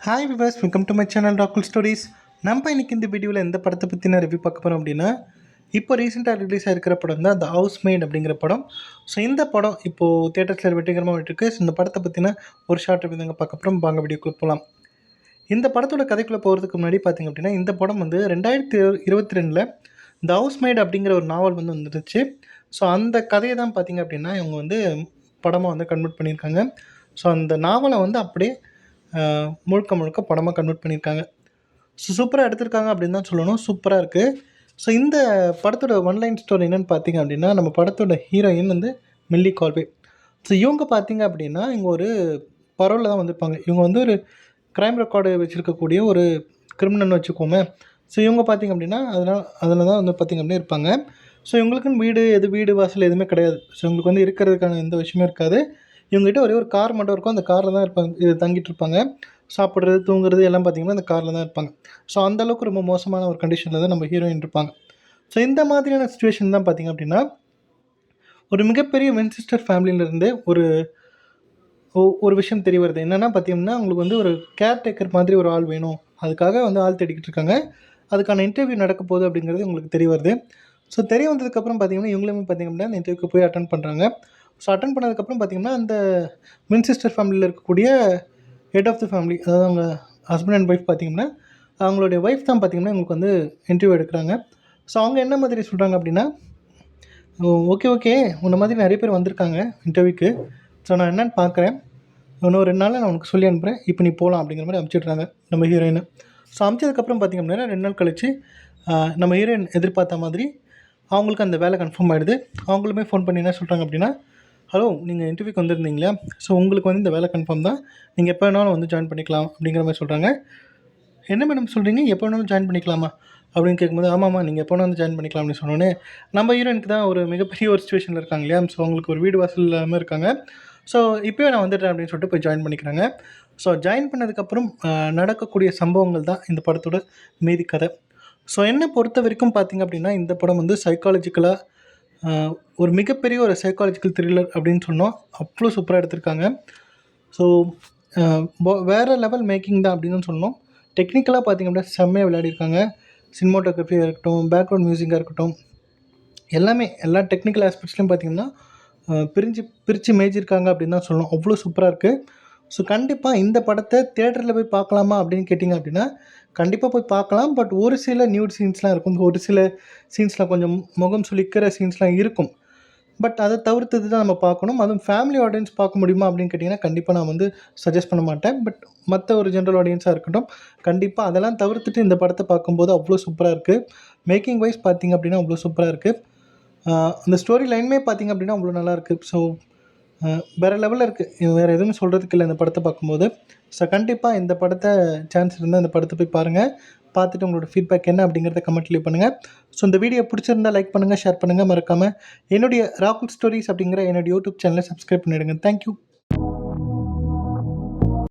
Hi viewers, welcome to my channel ராகுல் stories. நம்ம இன்னைக்கு இந்த வீடியோவில் எந்த படத்தை பற்றின ரிவ்யூ பார்க்க போகிறோம் அப்படின்னா, இப்போ ரீசெண்டாக ரிலீஸ் ஆகிருக்கிற படம் தான் த ஹவுஸ் மேட் அப்படிங்கிற படம். ஸோ இந்த படம் இப்போது தியேட்டர்ஸில் வெற்றிகரமாக விட்டுருக்கு. ஸோ இந்த படத்தை பற்றின ஒரு ஷார்ட் ரிவ்யூ தாங்க பார்க்க போகிறோம். வாங்க வீடியோக்குள்ள போகலாம். இந்த படத்தோட கதைக்குள்ளே போகிறதுக்கு முன்னாடி பார்த்திங்க அப்படின்னா, இந்த படம் வந்து 2022 த ஹவுஸ் மேட் அப்படிங்கிற ஒரு நாவல் வந்து வந்துருச்சு. ஸோ அந்த கதையை தான் பார்த்திங்க அப்படின்னா இவங்க வந்து படமாக வந்து கன்வெர்ட் பண்ணியிருக்காங்க. ஸோ அந்த நாவலை வந்து அப்படியே முழுக்க முழுக்க படமாக கன்வெர்ட் பண்ணியிருக்காங்க. ஸோ சூப்பராக எடுத்திருக்காங்க அப்படின்னு தான் சொல்லணும். சூப்பராக இருக்குது. ஸோ இந்த படத்தோட ஒன்லைன் ஸ்டோரி என்னென்னு பார்த்தீங்க அப்படின்னா, நம்ம படத்தோட ஹீரோயின் வந்து மில்லி கால்வே. ஸோ இவங்க பார்த்தீங்க அப்படின்னா இவங்க ஒரு பரோலில் தான் வந்திருப்பாங்க. இவங்க வந்து ஒரு க்ரைம் ரெக்கார்டு வச்சுருக்கக்கூடிய ஒரு கிரிமினல்னு வச்சுக்கோமே. ஸோ இவங்க பார்த்திங்க அப்படின்னா அதில் தான் வந்து பார்த்திங்க அப்படின்னா இருப்பாங்க. ஸோ இவங்களுக்குன்னு வீடு வாசல் எதுவுமே கிடையாது. ஸோ இவங்களுக்கு வந்து இருக்கிறதுக்கான எந்த விஷயமே இருக்காது. இவங்ககிட்ட ஒரே ஒரு கார் மட்டும் இருக்கும். அந்த காரில் தான் தங்கிட்டு இருப்பாங்க. சாப்பிட்றது, தூங்குறது எல்லாம் பார்த்திங்கன்னா அந்த காரில் தான் இருப்பாங்க. ஸோ அந்தளவுக்கு ரொம்ப மோசமான ஒரு கண்டிஷனில் தான் நம்ம ஹீரோயின் இருப்பாங்க. ஸோ இந்த மாதிரியான சுச்சுவேஷன் தான் பார்த்திங்க அப்படின்னா, ஒரு மிகப்பெரிய வின்செஸ்டர் ஃபேமிலியிலேருந்து ஒரு விஷயம் தெரிய வருது. என்னென்னா பார்த்திங்கன்னா, அவங்களுக்கு வந்து ஒரு கேர்டேக்கர் மாதிரி ஒரு ஆள் வேணும். அதுக்காக வந்து ஆள் தேடிக்கிட்டு இருக்காங்க. அதுக்கான இன்டர்வியூ நடக்க போகுது அப்படிங்கிறது உங்களுக்கு தெரிய வருது. ஸோ தெரிய வந்ததுக்கப்புறம் பார்த்திங்கன்னா, இவங்களுமே பார்த்திங்க அப்படின்னா அந்த இன்டர்வியூக்கு போய் அட்டென்ட் பண்ணுறாங்க. ஸோ அட்டென்ட் பண்ணதுக்கப்புறம் பார்த்திங்கன்னா, அந்த வின்செஸ்டர் ஃபேமிலியில் இருக்கக்கூடிய ஹெட் ஆஃப் த ஃபேமிலி, அதாவது அவங்க ஹஸ்பண்ட் அண்ட் ஒய்ஃப் பார்த்திங்கன்னா, அவங்களுடைய ஒய்ஃப் தான் பார்த்திங்கன்னா இவங்களுக்கு வந்து இன்டர்வியூ எடுக்கிறாங்க. ஸோ அவங்க என்ன மாதிரி சொல்கிறாங்க அப்படின்னா, ஓகே உன்ன மாதிரி நிறைய பேர் வந்திருக்காங்க இன்டர்வியூக்கு. ஸோ நான் என்னென்னு பார்க்குறேன். இன்னும் 2 நாளில் நான் உனக்கு சொல்லி அனுப்புகிறேன். இப்போ நீ போகலாம் அப்படிங்கிற மாதிரி அனுப்பிச்சிட்றாங்க நம்ம ஹீரோயினை. ஸோ அனுப்பிச்சதுக்கப்புறம் பார்த்திங்க அப்படின்னா 2 நாள் கழித்து நம்ம ஹீரோயின் எதிர்பார்த்த மாதிரி அவங்களுக்கு அந்த வேலை கன்ஃபார்ம் ஆகிடுது. அவங்களுமே ஃபோன் பண்ணி என்ன சொல்கிறாங்க அப்படின்னா, ஹலோ, நீங்கள் இன்டர்வியூக்கு வந்திருந்தீங்களா? ஸோ உங்களுக்கு வந்து இந்த வேலை கன்ஃபார்ம் தான். நீங்கள் எப்போ வேணாலும் வந்து ஜாயின் பண்ணிக்கலாம் அப்படிங்கிற மாதிரி சொல்கிறாங்க. என்ன மேடம் சொல்கிறீங்க? எப்போ வேணாலும் ஜாயின் பண்ணிக்கலாமா அப்படின்னு கேட்கும்போது, ஆமாம்மா நீங்கள் எப்போ வேணாலும் ஜாயின் பண்ணிக்கலாம் அப்படின்னு சொன்னோன்னே, நம்ம ஹீரோயினுக்கு தான் ஒரு மிகப்பெரிய ஒரு சுச்சுவேஷனில் இருக்காங்க இல்லையா? ஸோ அவங்களுக்கு ஒரு வீடு வாசல் இல்லாமல் இருக்காங்க. ஸோ இப்போயே நான் வந்துடுறேன் அப்படின்னு சொல்லிட்டு போய் ஜாயின் பண்ணிக்கிறாங்க. ஸோ ஜாயின் பண்ணதுக்கப்புறம் நடக்கக்கூடிய சம்பவங்கள் தான் இந்த படத்தோட மீதி கதை. ஸோ என்னை பொறுத்த வரைக்கும் பார்த்திங்க அப்படின்னா, இந்த படம் வந்து சைக்காலஜிக்கலாக ஒரு மிகப்பெரிய ஒரு சைக்காலஜிக்கல் த்ரில்லர் அப்படின்னு சொன்னோம். அவ்வளோ சூப்பராக எடுத்திருக்காங்க. ஸோ வேறு லெவல் மேக்கிங் தான் அப்படின்னு சொல்லணும். டெக்னிக்கலாக பார்த்திங்க அப்படின்னா செம்மையாக விளையாடிருக்காங்க. சினிமாட்டோகிராஃபியாக இருக்கட்டும், பேக்ரவுண்ட் மியூசிக்காக இருக்கட்டும், எல்லா டெக்னிக்கல் ஆஸ்பெக்ட்ஸ்லையும் பார்த்திங்கன்னா பிரித்து மேய்ச்சிருக்காங்க அப்படின்னு தான் சொல்லணும். அவ்வளோ சூப்பராக இருக்குது. ஸோ கண்டிப்பாக இந்த படத்தை தியேட்டரில் போய் பார்க்கலாமா அப்படின்னு கேட்டிங்க அப்படின்னா, கண்டிப்பாக போய் பார்க்கலாம். பட் ஒரு சில நியூட் சீன்ஸ்லாம் இருக்கும். ஒரு சில சீன்ஸில் கொஞ்சம் முகம் சுளிக்கிற சீன்ஸ்லாம் இருக்கும். பட் அதை தவிர்த்தது தான் நம்ம பார்க்கணும். அதுவும் ஃபேமிலி ஆடியன்ஸ் பார்க்க முடியுமா அப்படின்னு கேட்டிங்கன்னா, கண்டிப்பாக நான் வந்து சஜஸ்ட் பண்ண மாட்டேன். பட் மற்ற ஒரு ஜென்ரல் ஆடியன்ஸாக இருக்கட்டும், கண்டிப்பாக அதெல்லாம் தவிர்த்துட்டு இந்த படத்தை பார்க்கும்போது அவ்வளோ சூப்பராக இருக்குது. மேக்கிங் வைஸ் பார்த்திங்க அப்படின்னா அவ்வளோ சூப்பராக இருக்குது. அந்த ஸ்டோரி லைனுமே பார்த்திங்க அப்படின்னா அவ்வளோ நல்லாயிருக்கு. ஸோ வேறு லெவலில் இருக்குது. வேறு எதுவும் சொல்கிறதுக்கு இல்லை இந்த படத்தை பார்க்கும்போது. ஸோ கண்டிப்பாக இந்த படத்தை சான்ஸ் இருந்தால் இந்த படத்தை போய் பாருங்கள். பார்த்துட்டு உங்களோட ஃபீட்பேக் என்ன அப்படிங்கிறத கமெண்ட் லீவ் பண்ணுங்கள். ஸோ இந்த வீடியோ பிடிச்சிருந்தா லைக் பண்ணுங்கள், ஷேர் பண்ணுங்கள். மறக்காமல் என்னுடைய ராகுல் ஸ்டோரிஸ் அப்படிங்கிற என்னுடைய யூடியூப் சேனலை சப்ஸ்கிரைப் பண்ணிவிடுங்க. தேங்க்யூ.